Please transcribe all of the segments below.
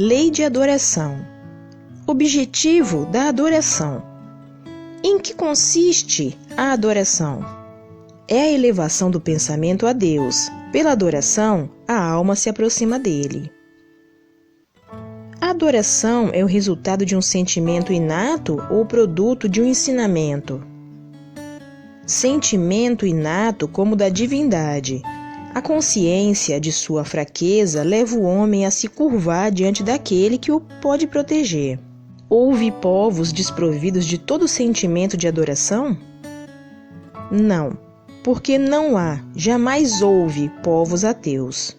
Lei de adoração. Objetivo da adoração. Em que consiste a adoração? É a elevação do pensamento a Deus. Pela adoração, a alma se aproxima dele. A adoração é o resultado de um sentimento inato ou produto de um ensinamento? Sentimento inato como da divindade. A consciência de sua fraqueza leva o homem a se curvar diante daquele que o pode proteger. Houve povos desprovidos de todo sentimento de adoração? Não, porque não há, jamais houve povos ateus.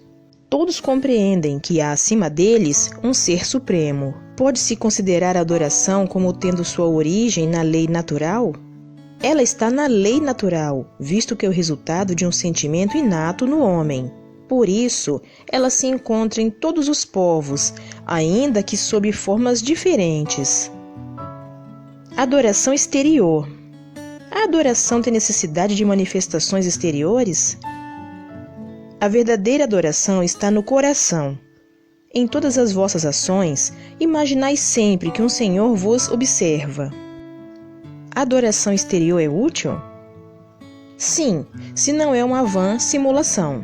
Todos compreendem que há acima deles um ser supremo. Pode-se considerar a adoração como tendo sua origem na lei natural? Ela está na lei natural, visto que é o resultado de um sentimento inato no homem. Por isso, ela se encontra em todos os povos, ainda que sob formas diferentes. Adoração exterior. A adoração tem necessidade de manifestações exteriores? A verdadeira adoração está no coração. Em todas as vossas ações, imaginai sempre que um Senhor vos observa. A adoração exterior é útil? Sim, se não é uma vã simulação.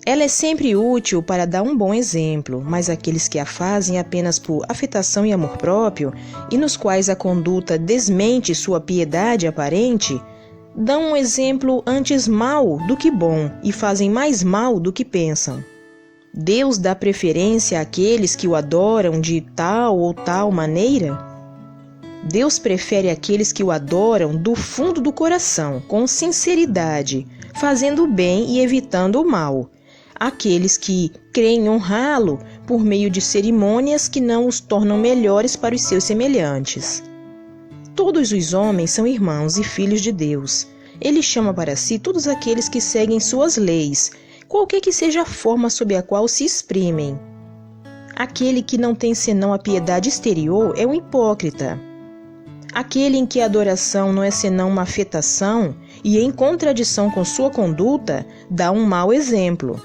Ela é sempre útil para dar um bom exemplo, mas aqueles que a fazem apenas por afetação e amor próprio, e nos quais a conduta desmente sua piedade aparente, dão um exemplo antes mau do que bom e fazem mais mal do que pensam. Deus dá preferência àqueles que o adoram de tal ou tal maneira? Deus prefere aqueles que o adoram do fundo do coração, com sinceridade, fazendo o bem e evitando o mal. Aqueles que creem honrá-lo por meio de cerimônias que não os tornam melhores para os seus semelhantes. Todos os homens são irmãos e filhos de Deus. Ele chama para si todos aqueles que seguem suas leis, qualquer que seja a forma sob a qual se exprimem. Aquele que não tem senão a piedade exterior é um hipócrita. Aquele em que a adoração não é senão uma afetação e em contradição com sua conduta, dá um mau exemplo.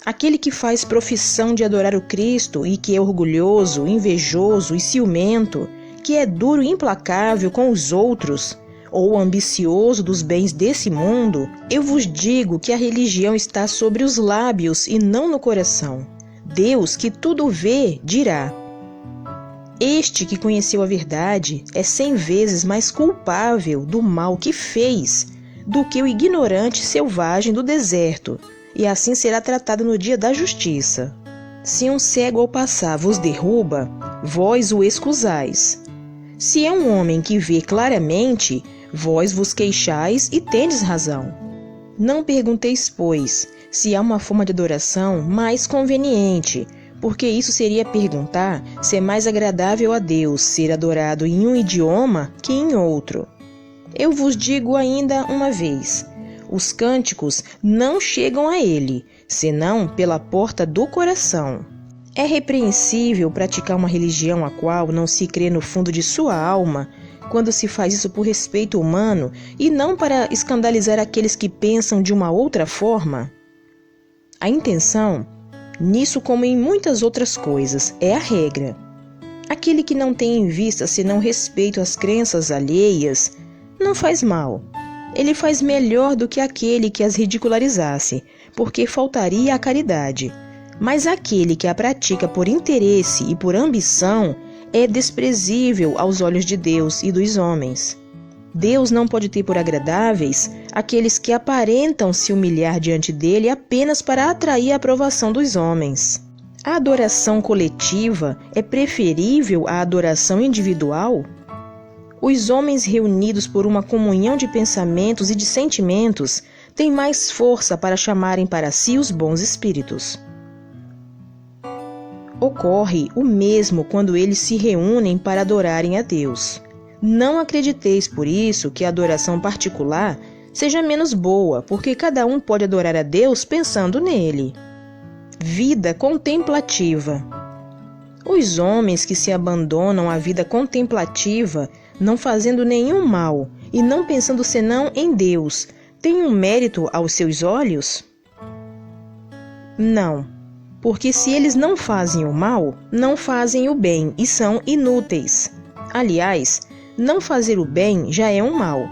Aquele que faz profissão de adorar o Cristo e que é orgulhoso, invejoso e ciumento, que é duro e implacável com os outros, ou ambicioso dos bens desse mundo, eu vos digo que a religião está sobre os lábios e não no coração. Deus, que tudo vê, dirá: este que conheceu a verdade é 100 vezes mais culpável do mal que fez do que o ignorante selvagem do deserto, e assim será tratado no dia da justiça. Se um cego ao passar vos derruba, vós o excusais. Se é um homem que vê claramente, vós vos queixais e tendes razão. Não pergunteis, pois, se há uma forma de adoração mais conveniente, porque isso seria perguntar se é mais agradável a Deus ser adorado em um idioma que em outro. Eu vos digo ainda uma vez, os cânticos não chegam a ele, senão pela porta do coração. É repreensível praticar uma religião a qual não se crê no fundo de sua alma, quando se faz isso por respeito humano e não para escandalizar aqueles que pensam de uma outra forma. A intenção, nisso como em muitas outras coisas, é a regra. Aquele que não tem em vista senão respeito às crenças alheias, não faz mal. Ele faz melhor do que aquele que as ridicularizasse, porque faltaria a caridade. Mas aquele que a pratica por interesse e por ambição é desprezível aos olhos de Deus e dos homens. Deus não pode ter por agradáveis aqueles que aparentam se humilhar diante dele apenas para atrair a aprovação dos homens. A adoração coletiva é preferível à adoração individual? Os homens reunidos por uma comunhão de pensamentos e de sentimentos têm mais força para chamarem para si os bons espíritos. Ocorre o mesmo quando eles se reúnem para adorarem a Deus. Não acrediteis, por isso, que a adoração particular seja menos boa, porque cada um pode adorar a Deus pensando nele. Vida contemplativa. Os homens que se abandonam à vida contemplativa, não fazendo nenhum mal e não pensando senão em Deus, têm um mérito aos seus olhos? Não, porque se eles não fazem o mal, não fazem o bem e são inúteis. Aliás, não fazer o bem já é um mal.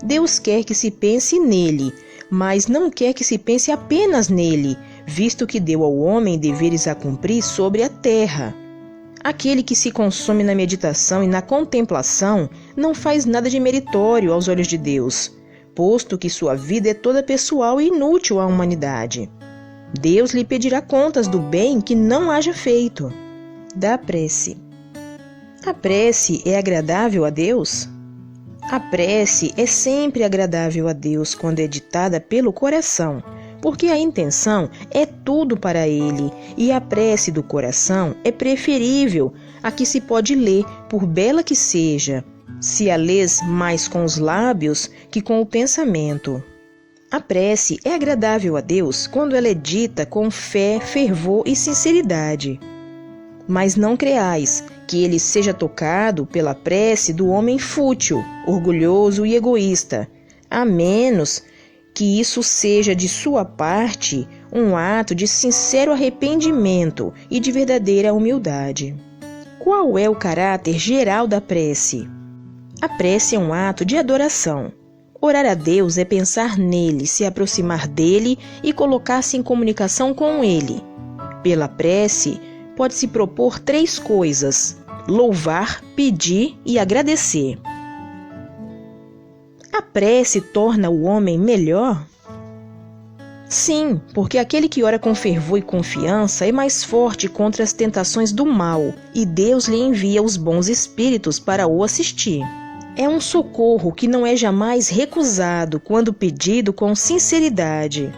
Deus quer que se pense nele, mas não quer que se pense apenas nele, visto que deu ao homem deveres a cumprir sobre a terra. Aquele que se consome na meditação e na contemplação não faz nada de meritório aos olhos de Deus, posto que sua vida é toda pessoal e inútil à humanidade. Deus lhe pedirá contas do bem que não haja feito. Da prece. A prece é agradável a Deus? A prece é sempre agradável a Deus quando é ditada pelo coração, porque a intenção é tudo para Ele, e a prece do coração é preferível à que se pode ler, por bela que seja, se a lês mais com os lábios que com o pensamento. A prece é agradável a Deus quando ela é dita com fé, fervor e sinceridade. Mas não creais que ele seja tocado pela prece do homem fútil, orgulhoso e egoísta, a menos que isso seja de sua parte um ato de sincero arrependimento e de verdadeira humildade. Qual é o caráter geral da prece? A prece é um ato de adoração. Orar a Deus é pensar nele, se aproximar dele e colocar-se em comunicação com ele. Pela prece, pode-se propor 3 coisas: louvar, pedir e agradecer. A prece torna o homem melhor? Sim, porque aquele que ora com fervor e confiança é mais forte contra as tentações do mal, e Deus lhe envia os bons espíritos para o assistir. É um socorro que não é jamais recusado quando pedido com sinceridade.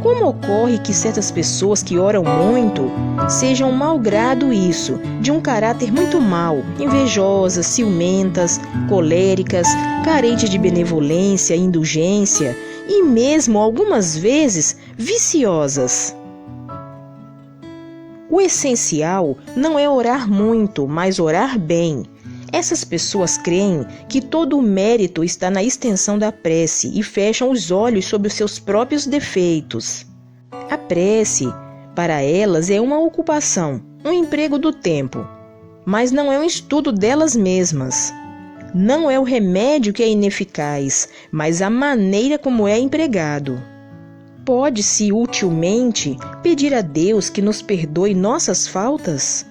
Como ocorre que certas pessoas que oram muito sejam malgrado isso, de um caráter muito mau, invejosas, ciumentas, coléricas, carentes de benevolência e indulgência e mesmo algumas vezes viciosas? O essencial não é orar muito, mas orar bem. Essas pessoas creem que todo o mérito está na extensão da prece e fecham os olhos sobre os seus próprios defeitos. A prece, para elas, é uma ocupação, um emprego do tempo, mas não é um estudo delas mesmas. Não é o remédio que é ineficaz, mas a maneira como é empregado. Pode-se utilmente pedir a Deus que nos perdoe nossas faltas?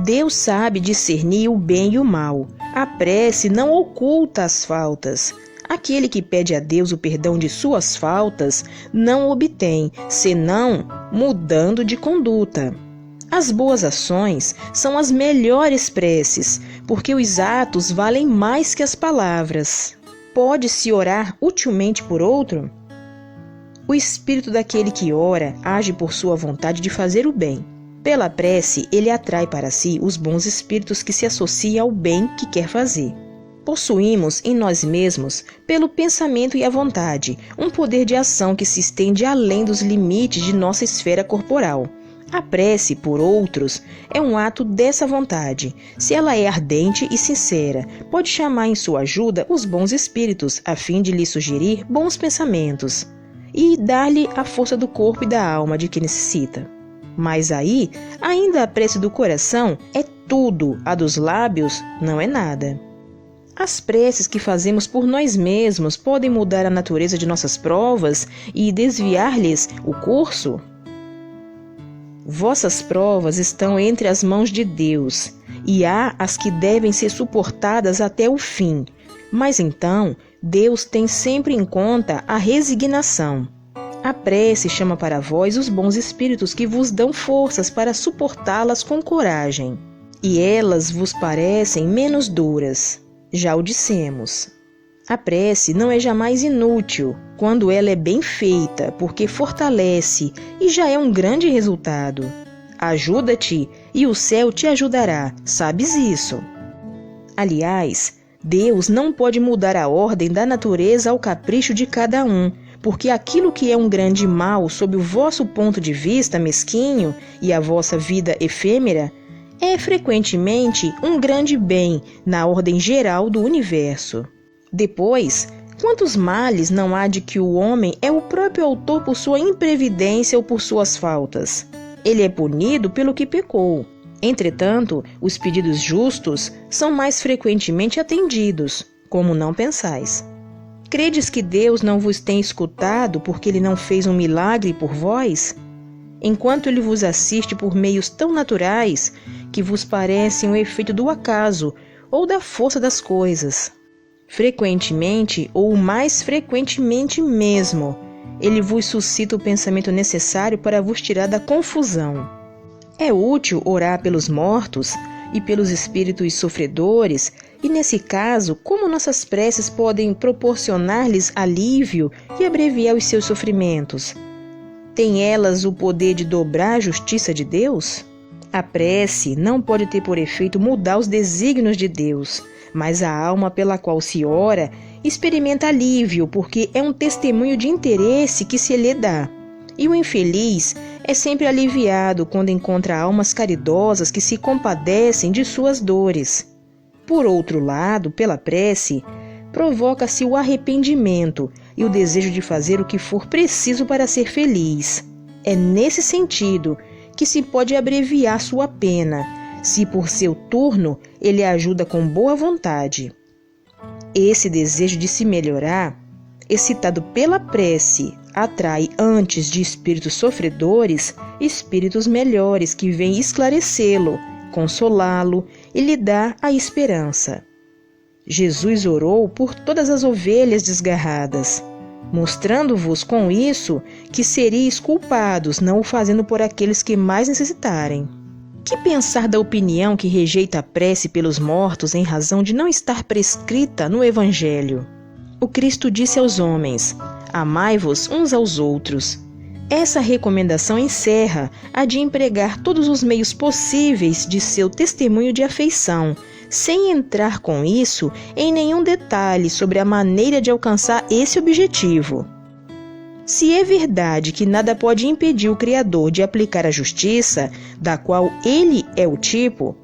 Deus sabe discernir o bem e o mal. A prece não oculta as faltas. Aquele que pede a Deus o perdão de suas faltas não o obtém, senão mudando de conduta. As boas ações são as melhores preces, porque os atos valem mais que as palavras. Pode-se orar utilmente por outro? O espírito daquele que ora age por sua vontade de fazer o bem. Pela prece, ele atrai para si os bons espíritos que se associam ao bem que quer fazer. Possuímos em nós mesmos, pelo pensamento e a vontade, um poder de ação que se estende além dos limites de nossa esfera corporal. A prece por outros é um ato dessa vontade. Se ela é ardente e sincera, pode chamar em sua ajuda os bons espíritos, a fim de lhe sugerir bons pensamentos e dar-lhe a força do corpo e da alma de que necessita. Mas aí, ainda a prece do coração é tudo, a dos lábios não é nada. As preces que fazemos por nós mesmos podem mudar a natureza de nossas provas e desviar-lhes o curso? Vossas provas estão entre as mãos de Deus, e há as que devem ser suportadas até o fim. Mas então, Deus tem sempre em conta a resignação. A prece chama para vós os bons espíritos que vos dão forças para suportá-las com coragem. E elas vos parecem menos duras. Já o dissemos. A prece não é jamais inútil quando ela é bem feita, porque fortalece e já é um grande resultado. Ajuda-te e o céu te ajudará, sabes isso? Aliás, Deus não pode mudar a ordem da natureza ao capricho de cada um, porque aquilo que é um grande mal sob o vosso ponto de vista mesquinho e a vossa vida efêmera, é frequentemente um grande bem na ordem geral do universo. Depois, quantos males não há de que o homem é o próprio autor por sua imprevidência ou por suas faltas? ele é punido pelo que pecou. Entretanto, os pedidos justos são mais frequentemente atendidos, como não pensais. Credes que Deus não vos tem escutado porque ele não fez um milagre por vós? Enquanto ele vos assiste por meios tão naturais que vos parecem o efeito do acaso ou da força das coisas. Frequentemente, ou mais frequentemente mesmo, ele vos suscita o pensamento necessário para vos tirar da confusão. É útil orar pelos mortos e pelos espíritos sofredores, e nesse caso, como nossas preces podem proporcionar-lhes alívio e abreviar os seus sofrimentos? Têm elas o poder de dobrar a justiça de Deus? A prece não pode ter por efeito mudar os desígnios de Deus, mas a alma pela qual se ora experimenta alívio, porque é um testemunho de interesse que se lhe dá. E o infeliz é sempre aliviado quando encontra almas caridosas que se compadecem de suas dores. Por outro lado, pela prece, provoca-se o arrependimento e o desejo de fazer o que for preciso para ser feliz. É nesse sentido que se pode abreviar sua pena, se por seu turno ele ajuda com boa vontade. Esse desejo de se melhorar, excitado pela prece, atrai antes de espíritos sofredores, espíritos melhores que vêm esclarecê-lo, consolá-lo e lhe dar a esperança. Jesus orou por todas as ovelhas desgarradas, mostrando-vos com isso que seríeis culpados não o fazendo por aqueles que mais necessitarem. Que pensar da opinião que rejeita a prece pelos mortos em razão de não estar prescrita no Evangelho? O Cristo disse aos homens: amai-vos uns aos outros. Essa recomendação encerra a de empregar todos os meios possíveis de seu testemunho de afeição, sem entrar com isso em nenhum detalhe sobre a maneira de alcançar esse objetivo. Se é verdade que nada pode impedir o Criador de aplicar a justiça, da qual ele é o tipo,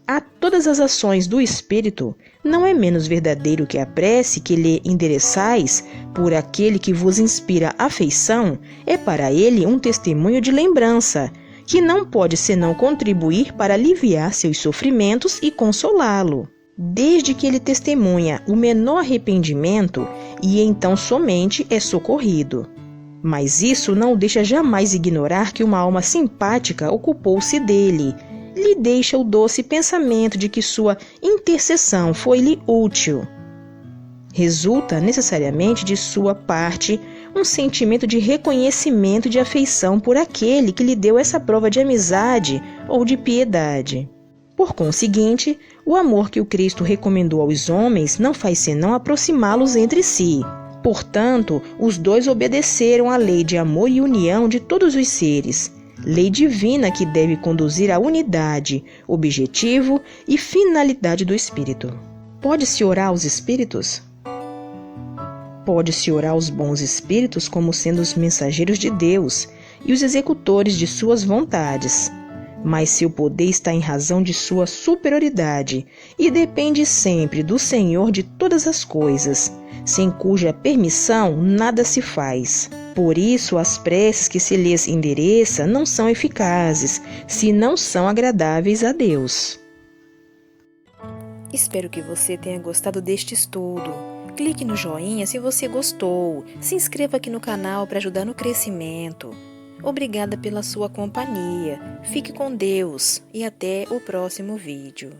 a todas as ações do Espírito, não é menos verdadeiro que a prece que lhe endereçais por aquele que vos inspira afeição, é para ele um testemunho de lembrança, que não pode senão contribuir para aliviar seus sofrimentos e consolá-lo, desde que ele testemunha o menor arrependimento e então somente é socorrido. Mas isso não o deixa jamais ignorar que uma alma simpática ocupou-se dele, lhe deixa o doce pensamento de que sua intercessão foi-lhe útil. Resulta necessariamente de sua parte um sentimento de reconhecimento e de afeição por aquele que lhe deu essa prova de amizade ou de piedade. Por conseguinte, o amor que o Cristo recomendou aos homens não faz senão aproximá-los entre si. Portanto, os dois obedeceram à lei de amor e união de todos os seres, lei divina que deve conduzir à unidade, objetivo e finalidade do Espírito. Pode-se orar aos Espíritos? Pode-se orar aos bons Espíritos como sendo os mensageiros de Deus e os executores de suas vontades. Mas seu poder está em razão de sua superioridade e depende sempre do Senhor de todas as coisas, sem cuja permissão nada se faz. Por isso, as preces que se lhes endereça não são eficazes, se não são agradáveis a Deus. Espero que você tenha gostado deste estudo. Clique no joinha se você gostou. Se inscreva aqui no canal para ajudar no crescimento. Obrigada pela sua companhia. Fique com Deus e até o próximo vídeo.